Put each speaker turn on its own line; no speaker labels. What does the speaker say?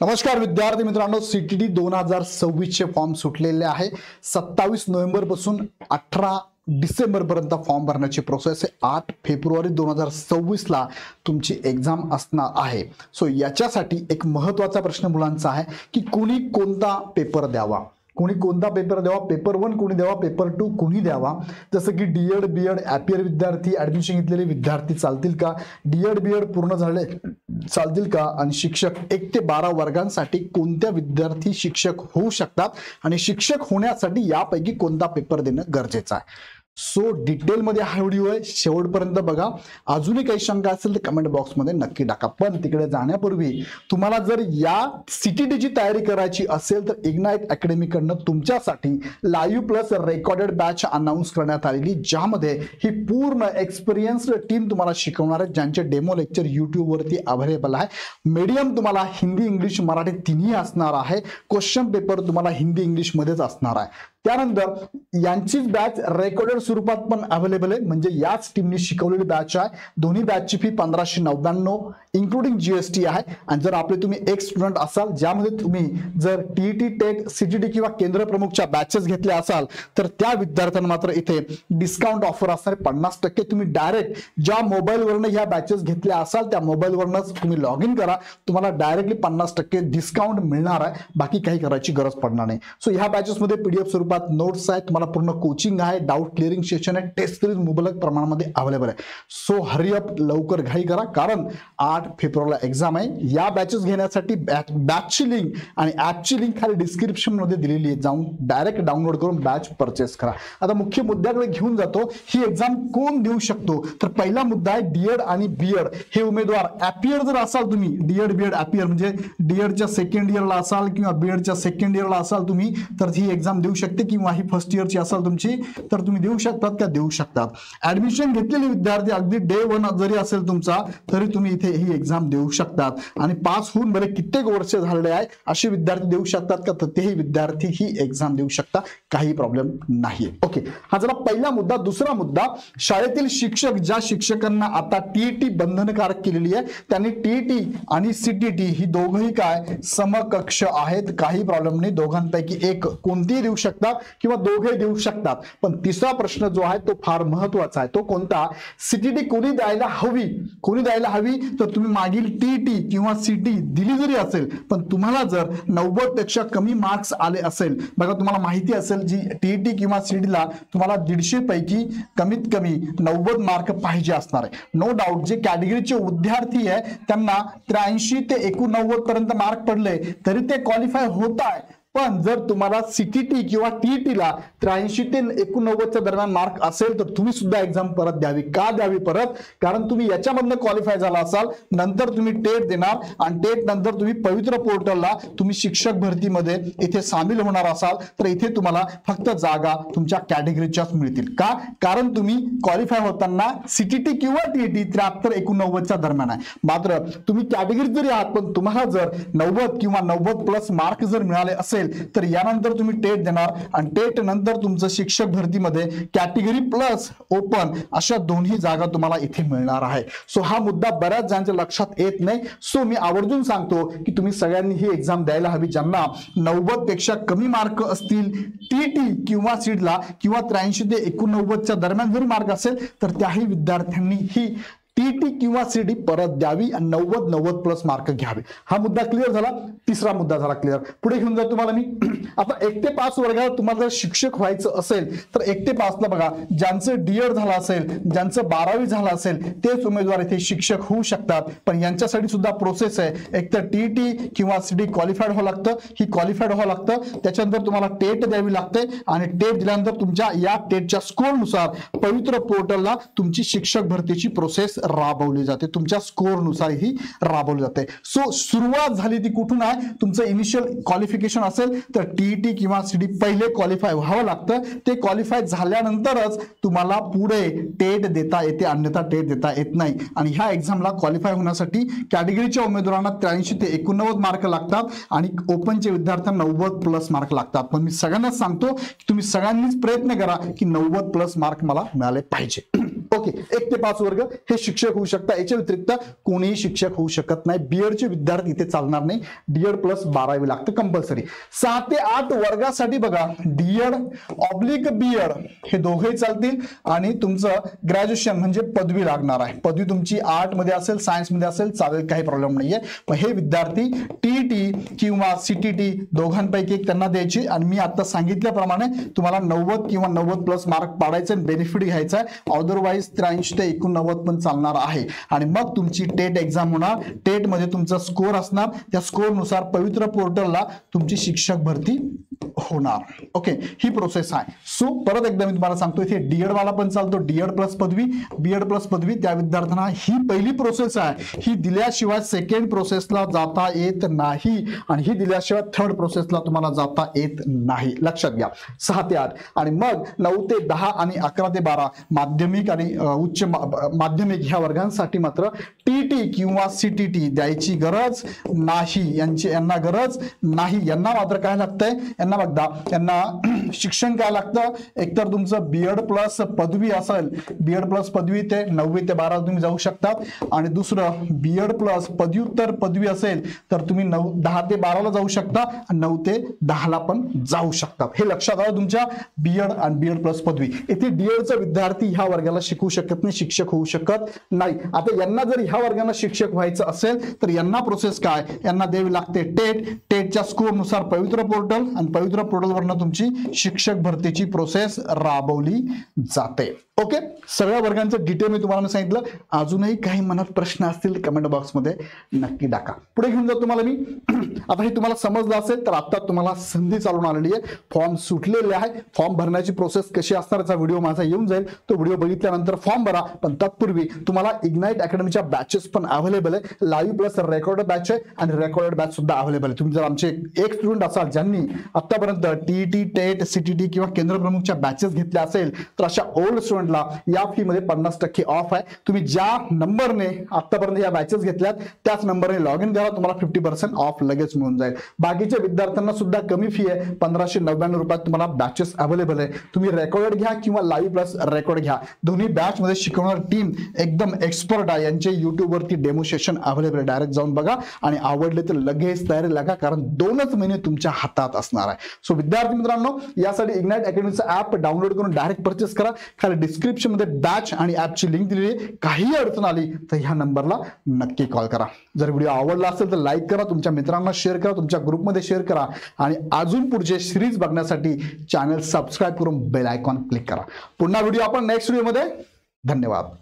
नमस्कार विद्यार्थी मित्रांनो, सीटीटी 2026 चे फॉर्म सुटलेले आहे। 27 नोव्हेंबर पासून 18 डिसेंबर पर्यंत फॉर्म भरण्याची प्रोसेस आहे। 8 फेब्रुवारी 2026 ला तुमची एग्जाम असणार आहे। सो याच्यासाठी एक महत्त्वाचा प्रश्न मुलांचा आहे की कोणी कोणता पेपर द्यावा, कोणी कोणता पेपर द्यावा, पेपर 1 कोणी द्यावा, पेपर 2 कोणी द्यावा। जसं की डीएड बीएड ॲपियर विद्यार्थी, ॲडमिशन घेतलेले विद्यार्थी चालतील का, डीएड बीएड पूर्ण झाले चालतील का, आणि शिक्षक 1 ते 12 वर्गांसाठी कोणत्या विद्यार्थी शिक्षक होऊ शकतात आणि शिक्षक होण्यासाठी यापैकी कोणता पेपर देणं गरजेचं आहे। सो डिटेल मध्ये हा व्हिडिओ आहे, शेवटपर्यंत बघा। अजूनही काही शंका असेल तर कमेंट बॉक्स मध्ये नक्की टाका। पण तिकडे जाण्यापूर्वी तुम्हाला जर या सीटीटीची तयारी करायची असेल तर इग्नाइट अकॅडमी कडनं तुमच्यासाठी live plus recorded batch announce करण्यात आलेली, ज्यामध्ये ही पूर्ण एक्सपिरियन्स्ड टीम तुम्हाला शिकवणार आहे, ज्यांचे डेमो लेक्चर YouTube वरती अवेलेबल आहे। मीडियम तुम्हाला हिंदी इंग्लिश मराठी तिन्ही असणार आहे। क्वेश्चन पेपर तुम्हाला हिंदी इंग्लिश मध्येच असणार आहे। त्यानंतर यांचीच बॅच रेकॉर्डेड स्वरूपात पण अवेलेबल आहे, म्हणजे याच टीमनी शिकवलेली बॅच आहे। दोन्ही बॅचची फी 1599 इन्क्लुडिंग जीएसटी आहे। आणि जर आपले तुम्ही एक स्टुडंट असाल ज्यामध्ये तुम्ही जर टीईटी टेट सीटीटी किंवा केंद्र प्रमुखच्या बॅचेस घेतल्या असाल तर त्या विद्यार्थ्यांना मात्र इथे डिस्काउंट ऑफर असणार आहे 50%। तुम्ही डायरेक्ट ज्या मोबाईलवरनं ह्या बॅचेस घेतल्या असाल त्या मोबाईलवरनच तुम्ही लॉग इन करा, तुम्हाला डायरेक्टली 50% डिस्काउंट मिळणार आहे, बाकी काही करायची गरज पडणार नाही। सो ह्या बॅचेस मध्ये पीडीएफ स्वरूपात नोट्स आहे, तुम्हाला पूर्ण कोचिंग आहे, डाउट क्लिअरिंग सेशन आहे, टेस्ट सिरीज मुबलक प्रमाणामध्ये अवेलेबल आहे। सो हरी अप, लवकर घाई करा, कारण 8 फेब्रुवारीला एग्जाम आहे। या बॅचेस घेण्यासाठी बॅचची लिंक आणि ॲपची लिंक खाली डिस्क्रिप्शन मध्ये दिलेली आहे, जाऊन डायरेक्ट डाउनलोड करून बॅच परचेस करा। आता मुख्य मुद्द्याकडे घेऊन जातो, ही एग्जाम कोण देऊ शकतो। तर पहिला मुद्दा आहे डीएड आणि बीएड हे उमेदवार। ॲपियर जर असाल तुम्ही, डीएड बीएड ॲपियर म्हणजे डीएडच्या सेकंड इयरला असाल किंवा बीएडच्या सेकंड इयरला असाल तुम्ही, तर ही एग्जाम देऊ शकते, किंवा ही फर्स्ट इयरची असाल तुमची तर तुम्ही देऊ शकतात का, देऊ शकतात। ऍडमिशन घेतलेले विद्यार्थी अगदी डे 1 जरी असेल तुमचा तरी तुम्ही इथे ही एग्जाम देऊ शकतात। आणि पास होऊन बरे कित्येक वर्ष झाले आहे असे विद्यार्थी देऊ शकतात का, तर तेही विद्यार्थी ही एग्जाम देऊ शकतात, काही प्रॉब्लेम नाहीये। ओके, हा झाला पहिला मुद्दा। दुसरा मुद्दा, शाळेतील शिक्षक ज्या शिक्षकांना आता टीईटी बंधनकारक केलेली आहे त्यांनी टीईटी आणि सीटीटी ही दोघंही काय समकक्ष आहेत, काही प्रॉब्लेम नाही, दोघांपैकी एक कोणतीही देऊ शकतात किंवा दोघे देऊ शकतात। पण तिसरा प्रश्न जो आहे तो फार महत्त्वाचा आहे, तो कोणता, सीटीटी कोणी द्यायला हवी, कोणी द्यायला हवी, तर तुम्ही मागील टीईटी किंवा सीटी दिली जरी असेल पण तुम्हाला जर 90 पेक्षा कमी मार्क्स आले असेल, बघा तुम्हाला माहिती असेल जी टीईटी किंवा सीटीला तुम्हाला 150 पैकी कमीत कमी 90 मार्क पाहिजे असणार आहे। नो डाऊट जे कॅटेगरीचे विद्यार्थी आहे त्यांना 83 ते 89 पर्यंत मार्क पडले तरी ते क्वालिफाय होत आहे। पण जर तुम्हाला सीटीटी किंवा टीईटीला 83 ते 89 दरम्यान मार्क असेल तर तुम्ही सुद्धा एक्झाम परत द्यावी। का द्यावी परत, कारण तुम्ही याच्यामधनं क्वालिफाय झाला असाल, नंतर तुम्ही टेट देणार आणि टेट नंतर तुम्ही पवित्र पोर्टलला तुम्ही शिक्षक भरतीमध्ये इथे सामील होणार असाल तर इथे तुम्हाला फक्त जागा तुमच्या कॅटेगरीच्याच मिळतील। का, कारण तुम्ही क्वालिफाय होताना सीटीटी किंवा टीईटी 73-89 दरम्यान आहे। मात्र तुम्ही कॅटेगरी जरी आहात पण तुम्हाला जर 90 किंवा 90+ मार्क जर मिळाले असेल तर यानंतर तुम्ही टेट देणार आणि टेट नंतर तुमचं शिक्षक भरतीमध्ये कॅटेगरी प्लस ओपन अशा दोन्ही जागा तुम्हाला इथे मिळणार आहे। सो हा मुद्दा बऱ्याच जणांच्या लक्षात येत नाही, सो मी आवर्जून सांगतो की तुम्ही सगळ्यांनी ही एक्झाम द्यायला हवी ज्यांना 90 पेक्षा कमी मार्क असतील टीईटी किंवा सीटला, किंवा 83 ते 89 दरम्यान जरी मार्क असेल तर त्याही विद्यार्थ्यांनी ही टीईटी किंवा सीटी परत द्यावी आणि 90+ मार्क घ्यावे। हा मुद्दा क्लिअर झाला। तिसरा मुद्दा झाला क्लिअर। पुढे घेऊन जातो तुम्हाला मी। आता 1 ते 5 वर्गात तुम्हाला जर शिक्षक व्हायचं असेल तर 1 ते 5 ला बघा, ज्यांचं डीएड झालं असेल, ज्यांचं 12वी झालं असेल तेच उमेदवार इथे शिक्षक होऊ शकतात। पण यांच्यासाठी सुद्धा प्रोसेस आहे, एक तर टीईटी किंवा सीटी क्वालिफाईड व्हावं लागतं, ही क्वालिफाईड व्हावं लागतं, त्याच्यानंतर तुम्हाला टेट द्यावी लागते आणि टेट दिल्यानंतर तुमच्या या टेटच्या स्कोअरनुसार पवित्र पोर्टलला तुमची शिक्षक भरतीची प्रोसेस राबवली जाते, तुमच्या स्कोर नुसार ही राबवली जाते। सो सुरुवात झाली ती कुठून आहे, तुमचं इनिशियल क्वालिफिकेशन असेल तर टीईटी किंवा सीटी पहिले क्वालिफाय व्हावं लागतं, ते क्वालिफाय झाल्यानंतरच तुम्हाला पुढे टेट देता येते, अन्यथा टेट देता येत नाही। आणि ह्या एक्झामला क्वालिफाय होण्यासाठी कॅटेगरीच्या उमेदवारांना 83 ते 89 मार्क लागतात आणि ओपनच्या विद्यार्थ्यांना 90+ मार्क लागतात। पण मी सगळ्यांना सांगतो की तुम्ही सगळ्यांनीच प्रयत्न करा की 90+ मार्क मला मिळाले पाहिजे। ओके, 1 ते 5 वर्ग हे शिक्षक होऊ शकतात. याच्या व्यतिरिक्त कोणीही शिक्षक होऊ शकत नाही. बीएडचे विद्यार्थी इथे चालणार नाही. डीएड प्लस 12वी लागतं कंपल्सरी. 6 ते 8 वर्गासाठी बघा डीएड ऑब्लिक बीएड हे दोघेही चालतील आणि तुमचं ग्रॅज्युएशन म्हणजे पदवी लागणार आहे. पदवी तुमची आर्ट मध्ये असेल, सायन्स मध्ये असेल, चालेल, काही प्रॉब्लेम नाहीये. पण हे विद्यार्थी टीईटी किंवा सीटीटी दोघांपैकी एक त्यांना द्यायची आणि मी आता सांगितल्याप्रमाणे तुम्हाला 90 किंवा 90 प्लस मार्क पाडायचे आणि बेनिफिट घ्यायचा आहे. अदरवाईज 83 ते 89 पण चालणार आहे. आणि मग तुमची टेट एक्झाम होणार. टेट मध्ये तुमचा स्कोर असणार. त्या स्कोर नुसार पवित्र पोर्टलला तुमची शिक्षक भरती होणार. ओके, ही प्रोसेस आहे. सो परत एकदा मी तुम्हाला सांगतो, इथे डीएड वाला पण चालतो, डीएड प्लस पदवी, बीएड प्लस पदवी. त्या विद्यार्थ्यांना ही पहिली प्रोसेस आहे. ही दिल्याशिवाय सेकंड प्रोसेसला जाता येत नाही आणि ही दिल्याशिवाय थर्ड प्रोसेसला तुम्हाला जाता येत नाही. लक्षात घ्या. 6 ते 8 आणि मग 9 ते 10 आणि 11 ते 12 माध्यमिक आणि उच्च माध्यमिक ह्या वर्गांसाठी मात्र टीटी किंवा सीटीटी द्यायची गरज नाही. यांना गरज नाही. यांना मात्र काय लागतंय, यांना बघा, यांना शिक्षण काय लागतं. एकतर तुमचं बीएड प्लस पदवी असेल, बीएड प्लस पदवी ते 9वी ते 12 तुम्ही जाऊ शकतात आणि दुसरं बीएड प्लस पदव्युत्तर पदवी असेल तर तुम्ही 10 ते 12ला जाऊ शकता आणि 9 ते 10ला पण जाऊ शकतात. हे लक्षात आलं तुमच्या बीएड आणि बीएड प्लस पदवी. इथे डीएडचा विद्यार्थी ह्या वर्गाला शिकू शकत नाही, शिक्षक होऊ शकत नाही. आता यांना जर ह्या वर्गाला शिक्षक व्हायचं असेल तर यांना प्रोसेस काय, यांना द्यावी लागते टेट. टेटच्या स्कोर नुसार पवित्र पोर्टल आणि पवित्र पोर्टलवरनं तुमची शिक्षक भरतीची प्रोसेस राबवली जाते. ओके, सगळ्या वर्गांचं डिटेल मी तुम्हाला सांगितलं. अजूनही काही मनात प्रश्न असतील कमेंट बॉक्समध्ये नक्की टाका. पुढे घेऊन जातो तुम्हाला मी. आता हे तुम्हाला समजलं असेल तर आता तुम्हाला संधी चालून आलेली आहे. फॉर्म सुटलेले आहे. फॉर्म भरण्याची प्रोसेस कशी असणार याचा व्हिडिओ माझा येऊन जाईल. तो व्हिडिओ बघितल्यानंतर फॉर्म भरा. पण तत्पूर्वी तुम्हाला इग्नाइट अकॅडमीच्या बॅचेस पण अवेलेबल आहे. लाईव्ह प्लस रेकॉर्ड बॅच आहे आणि रेकॉर्डेड बॅच सुद्धा अवेलेबल आहे. तुम्ही जर आमचे एक स्टुडंट असाल ज्यांनी आतापर्यंत टीईटी, टेट, सीटीटी किंवा केंद्र प्रमुखच्या बॅचेस घेतल्या असेल तर अशा ओल्ड स्टुडंटला या फी मध्ये 50% ऑफ आहे. तुम्ही ज्या नंबरने आतापर्यंत या बॅचेस घेतल्यात त्याच नंबरने लॉग इन करा. तुम्हाला 50% ऑफ लगेच मिळून जाईल. बाकीच्या विद्यार्थ्यांना सुद्धा कमी फी आहे. 1599 रुपयात तुम्हाला बॅचेस अवेलेबल आहे. तुम्ही रेकॉर्डेड घ्या किंवा लाईव्ह प्लस रेकॉर्ड घ्या. दोन्ही बॅच मध्ये शिकवणार टीम एकदम एक्सपर्ट आहे. यांचे युट्यूब वरती डेमो सेशन अवेलेबल आहे. डायरेक्ट जाऊन बघा आणि आवडले तर लगेच तयारी लागा, कारण 2च महिने तुमच्या हातात असणार आहे. सो विद्यार्थी मित्रांनो, यासाठी इग्नाइट अकॅडमीचा ऍप डाउनलोड करून डायरेक्ट परचेस करा. खाली डिस्क्रिप्शन मध्ये बॅच आणि ऍपची लिंक दिलेली आहे. काही अडचण आली तर ह्या नंबरला नक्की कॉल करा. जर व्हिडिओ आवडला असेल तर लाईक करा, तुमच्या मित्रांना शेअर करा, तुमच्या ग्रुपमध्ये शेअर करा आणि अजून पुढचे सिरीज बघण्यासाठी चॅनल सबस्क्राईब करून बेल आयकॉन क्लिक करा. पुन्हा व्हिडिओ आपण नेक्स्ट व्हिडिओमध्ये. धन्यवाद.